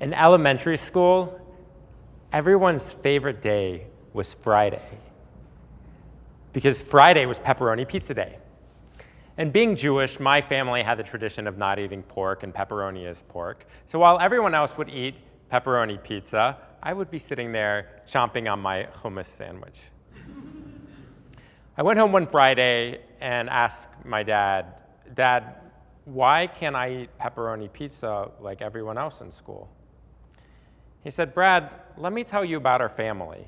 In elementary school, everyone's favorite day was Friday, because Friday was pepperoni pizza day. And being Jewish, my family had the tradition of not eating pork, and pepperoni is pork. So while everyone else would eat pepperoni pizza, I would be sitting there chomping on my hummus sandwich. I went home one Friday and asked my dad, "Dad, why can't I eat pepperoni pizza like everyone else in school?" He said, "Brad, let me tell you about our family.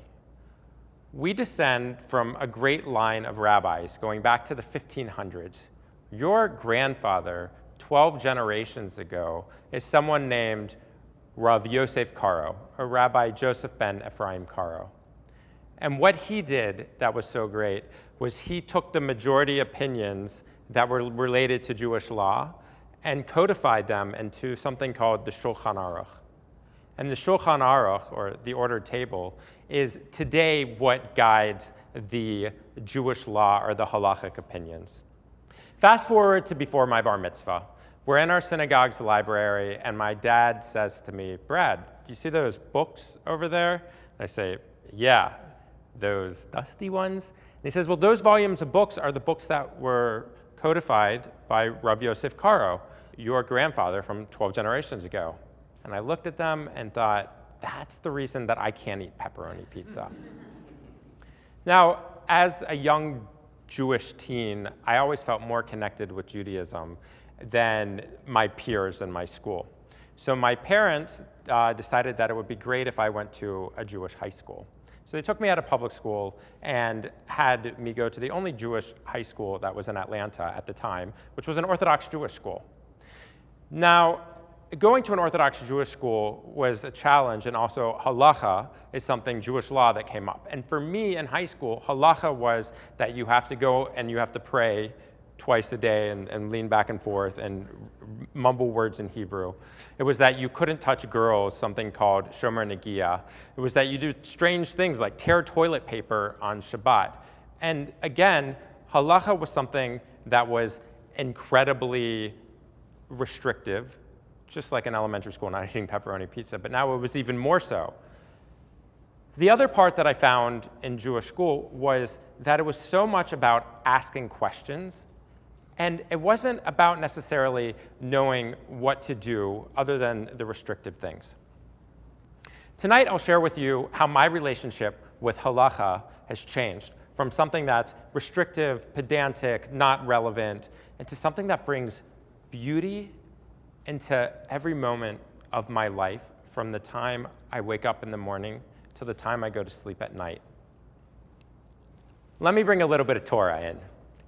We descend from a great line of rabbis going back to the 1500s. Your grandfather, 12 generations ago, is someone named Rav Yosef Caro, or Rabbi Joseph ben Ephraim Caro. And what he did that was so great was he took the majority opinions that were related to Jewish law and codified them into something called the Shulchan Aruch. And the Shulchan Aruch, or the ordered table, is today what guides the Jewish law or the halachic opinions. Fast forward to before my bar mitzvah. We're in our synagogue's library, and my dad says to me, "Brad, you see those books over there?" And I say, "Yeah, those dusty ones?" And he says, "Well, those volumes of books are the books that were codified by Rav Yosef Caro, your grandfather from 12 generations ago." And I looked at them and thought, that's the reason that I can't eat pepperoni pizza. Now, as a young Jewish teen, I always felt more connected with Judaism than my peers in my school. So my parents decided that it would be great if I went to a Jewish high school. So they took me out of public school and had me go to the only Jewish high school that was in Atlanta at the time, which was an Orthodox Jewish school. Now, going to an Orthodox Jewish school was a challenge, and also halacha is something, Jewish law, that came up. And for me in high school, halacha was that you have to go and you have to pray twice a day and lean back and forth and mumble words in Hebrew. It was that you couldn't touch girls, something called shomer negiah. It was that you do strange things like tear toilet paper on Shabbat. And again, halacha was something that was incredibly restrictive, just like in elementary school, not eating pepperoni pizza, but now it was even more so. The other part that I found in Jewish school was that it was so much about asking questions, and it wasn't about necessarily knowing what to do other than the restrictive things. Tonight, I'll share with you how my relationship with halacha has changed from something that's restrictive, pedantic, not relevant, into something that brings beauty into every moment of my life, from the time I wake up in the morning to the time I go to sleep at night. Let me bring a little bit of Torah in.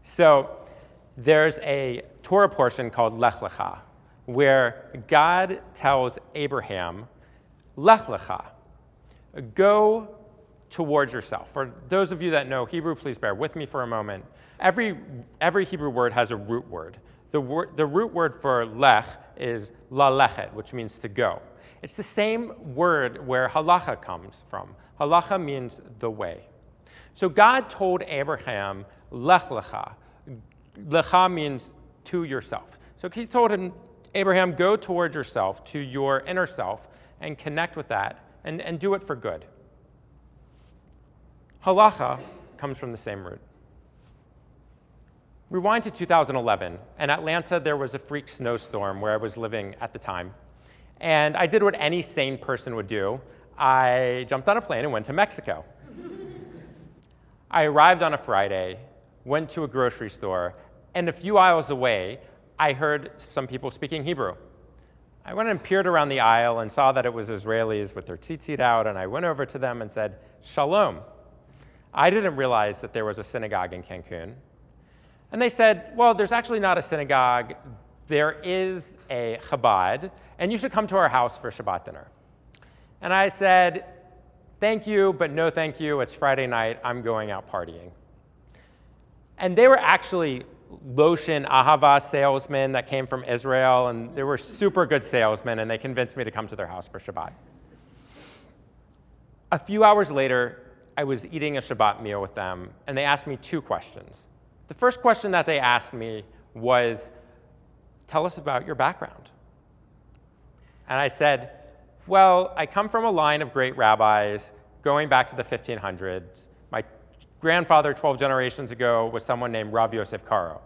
So there's a Torah portion called Lech Lecha, where God tells Abraham, Lech Lecha, go towards yourself. For those of you that know Hebrew, please bear with me for a moment. Every Hebrew word has a root word. The root word for lech is lalechet, which means to go. It's the same word where halacha comes from. Halacha means the way. So God told Abraham, lech lecha. Lecha means to yourself. So he's told him, Abraham, go towards yourself, to your inner self, and connect with that, and do it for good. Halacha comes from the same root. Rewind to 2011. In Atlanta, there was a freak snowstorm where I was living at the time. And I did what any sane person would do. I jumped on a plane and went to Mexico. I arrived on a Friday, went to a grocery store, and a few aisles away, I heard some people speaking Hebrew. I went and peered around the aisle and saw that it was Israelis with their tzitzit out, and I went over to them and said, Shalom. I didn't realize that there was a synagogue in Cancun. And they said, well, there's actually not a synagogue. There is a Chabad, and you should come to our house for Shabbat dinner. And I said, thank you, but no thank you. It's Friday night. I'm going out partying. And they were actually lotion ahava salesmen that came from Israel, and they were super good salesmen, and they convinced me to come to their house for Shabbat. A few hours later, I was eating a Shabbat meal with them, and they asked me two questions. The first question that they asked me was, tell us about your background. And I said, Well, I come from a line of great rabbis going back to the 1500s. My grandfather, 12 generations ago, was someone named Rav Yosef Karo.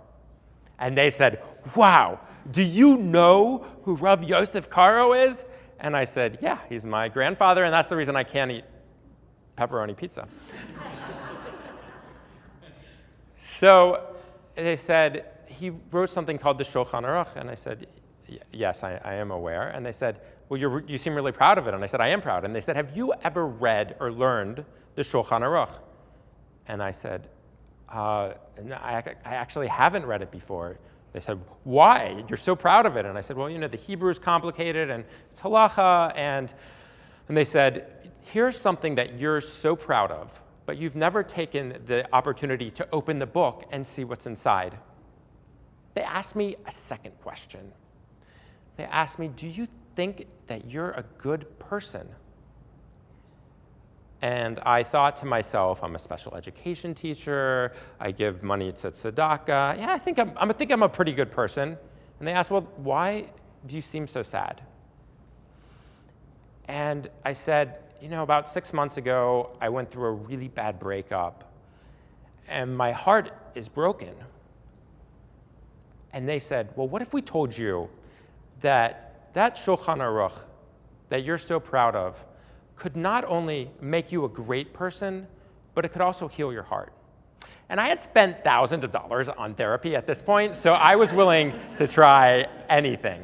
And they said, wow, do you know who Rav Yosef Karo is? And I said, yeah, he's my grandfather, and that's the reason I can't eat pepperoni pizza. So they said, he wrote something called the Shulchan Aruch, and I said, yes, I am aware. And they said, well, you seem really proud of it. And I said, I am proud. And they said, have you ever read or learned the Shulchan Aruch? And I said, no, I actually haven't read it before. They said, why? You're so proud of it. And I said, well, the Hebrew is complicated, and it's Halacha. And they said, here's something that you're so proud of, but you've never taken the opportunity to open the book and see what's inside. They asked me a second question. They asked me, do you think that you're a good person? And I thought to myself, I'm a special education teacher, I give money to tzedakah. Yeah, I think I'm a pretty good person. And they asked, well, why do you seem so sad? And I said, about 6 months ago, I went through a really bad breakup, and my heart is broken. And they said, well, what if we told you that Shulchan Aruch that you're so proud of could not only make you a great person, but it could also heal your heart? And I had spent thousands of dollars on therapy at this point, so I was willing to try anything.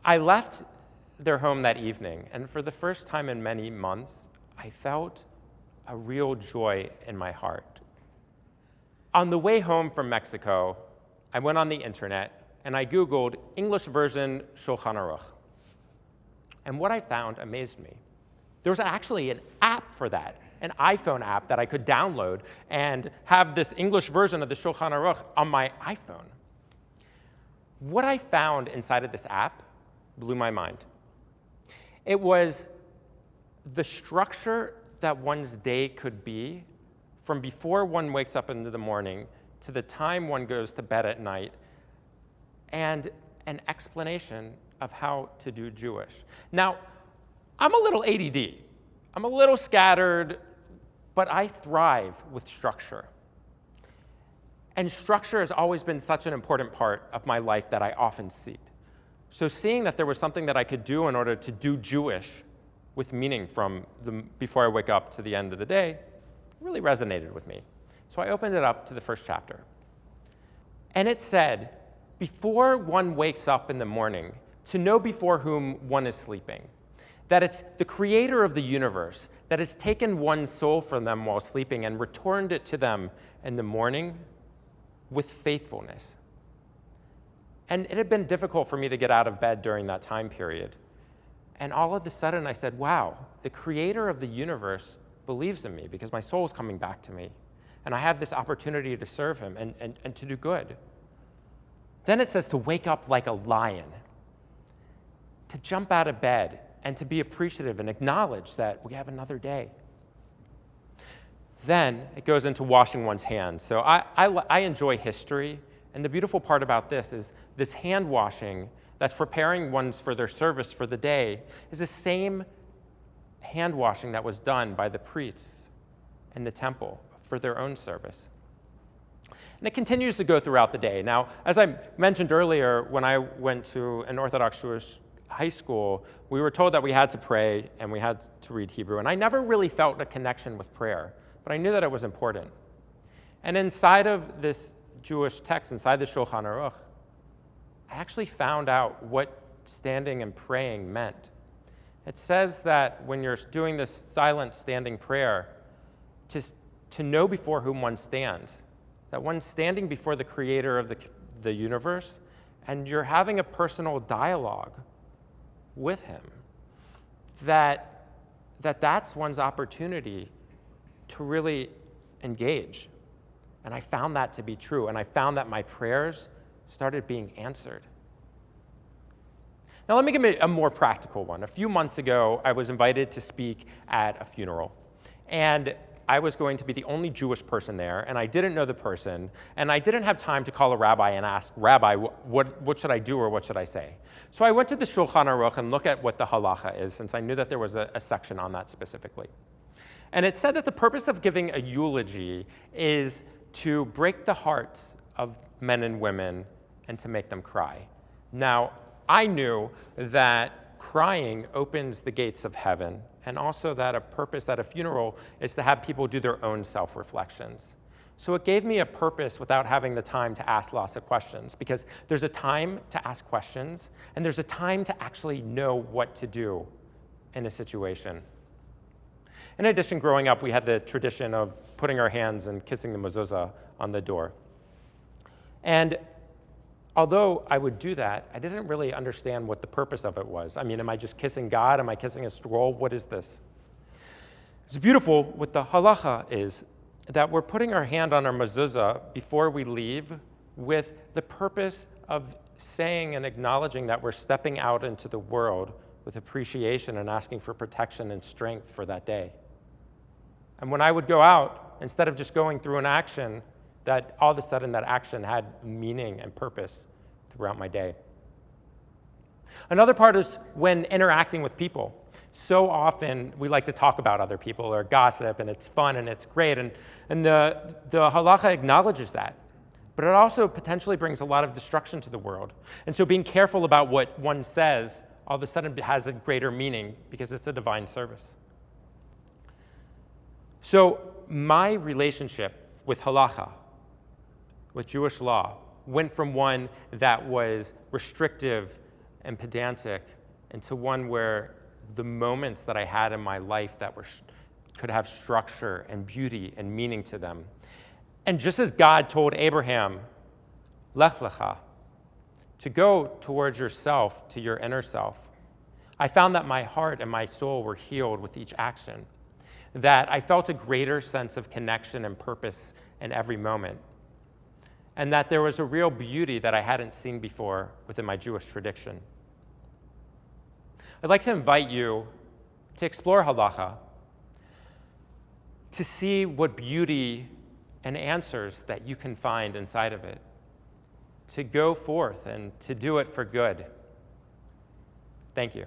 I left their home that evening, and for the first time in many months, I felt a real joy in my heart. On the way home from Mexico, I went on the internet and I Googled English version Shulchan Aruch. And what I found amazed me. There was actually an app for that, an iPhone app that I could download and have this English version of the Shulchan Aruch on my iPhone. What I found inside of this app blew my mind. It was the structure that one's day could be from before one wakes up into the morning to the time one goes to bed at night, and an explanation of how to do Jewish. Now, I'm a little ADD. I'm a little scattered, but I thrive with structure. And structure has always been such an important part of my life that I often seek. So seeing that there was something that I could do in order to do Jewish with meaning from before I wake up to the end of the day really resonated with me. So I opened it up to the first chapter. And it said, before one wakes up in the morning, to know before whom one is sleeping, that it's the creator of the universe that has taken one's soul from them while sleeping and returned it to them in the morning with faithfulness. And it had been difficult for me to get out of bed during that time period. And all of a sudden I said, wow, the creator of the universe believes in me because my soul is coming back to me. And I have this opportunity to serve him and to do good. Then it says to wake up like a lion, to jump out of bed and to be appreciative and acknowledge that we have another day. Then it goes into washing one's hands. So I enjoy history, and the beautiful part about this is this hand washing that's preparing ones for their service for the day is the same hand washing that was done by the priests in the temple for their own service. And it continues to go throughout the day. Now, as I mentioned earlier, when I went to an Orthodox Jewish high school, we were told that we had to pray and we had to read Hebrew. And I never really felt a connection with prayer, but I knew that it was important. And inside of this Jewish text, inside the Shulchan Aruch, I actually found out what standing and praying meant. It says that when you're doing this silent standing prayer, to know before whom one stands, that one's standing before the creator of the universe, and you're having a personal dialogue with him, that's one's opportunity to really engage. And I found that to be true, and I found that my prayers started being answered. Now let me give you a more practical one. A few months ago, I was invited to speak at a funeral. And I was going to be the only Jewish person there, and I didn't know the person, and I didn't have time to call a rabbi and ask, Rabbi, what should I do or what should I say? So I went to the Shulchan Aruch and looked at what the halacha is, since I knew that there was a section on that specifically. And it said that the purpose of giving a eulogy is to break the hearts of men and women and to make them cry. Now, I knew that crying opens the gates of heaven, and also that a purpose at a funeral is to have people do their own self-reflections. So it gave me a purpose without having the time to ask lots of questions, because there's a time to ask questions, and there's a time to actually know what to do in a situation. In addition, growing up, we had the tradition of putting our hands and kissing the mezuzah on the door. And although I would do that, I didn't really understand what the purpose of it was. I mean, am I just kissing God? Am I kissing a scroll? What is this? It's beautiful what the halacha is, that we're putting our hand on our mezuzah before we leave with the purpose of saying and acknowledging that we're stepping out into the world with appreciation and asking for protection and strength for that day. And when I would go out, instead of just going through an action, that all of a sudden that action had meaning and purpose throughout my day. Another part is when interacting with people. So often we like to talk about other people or gossip, and it's fun and it's great, and the halacha acknowledges that. But it also potentially brings a lot of destruction to the world. And so being careful about what one says all of a sudden has a greater meaning because it's a divine service. So my relationship with halacha, with Jewish law, went from one that was restrictive and pedantic into one where the moments that I had in my life that could have structure and beauty and meaning to them. And just as God told Abraham, Lech Lecha, to go towards yourself, to your inner self, I found that my heart and my soul were healed with each action, that I felt a greater sense of connection and purpose in every moment, and that there was a real beauty that I hadn't seen before within my Jewish tradition. I'd like to invite you to explore halacha, to see what beauty and answers that you can find inside of it, to go forth and to do it for good. Thank you.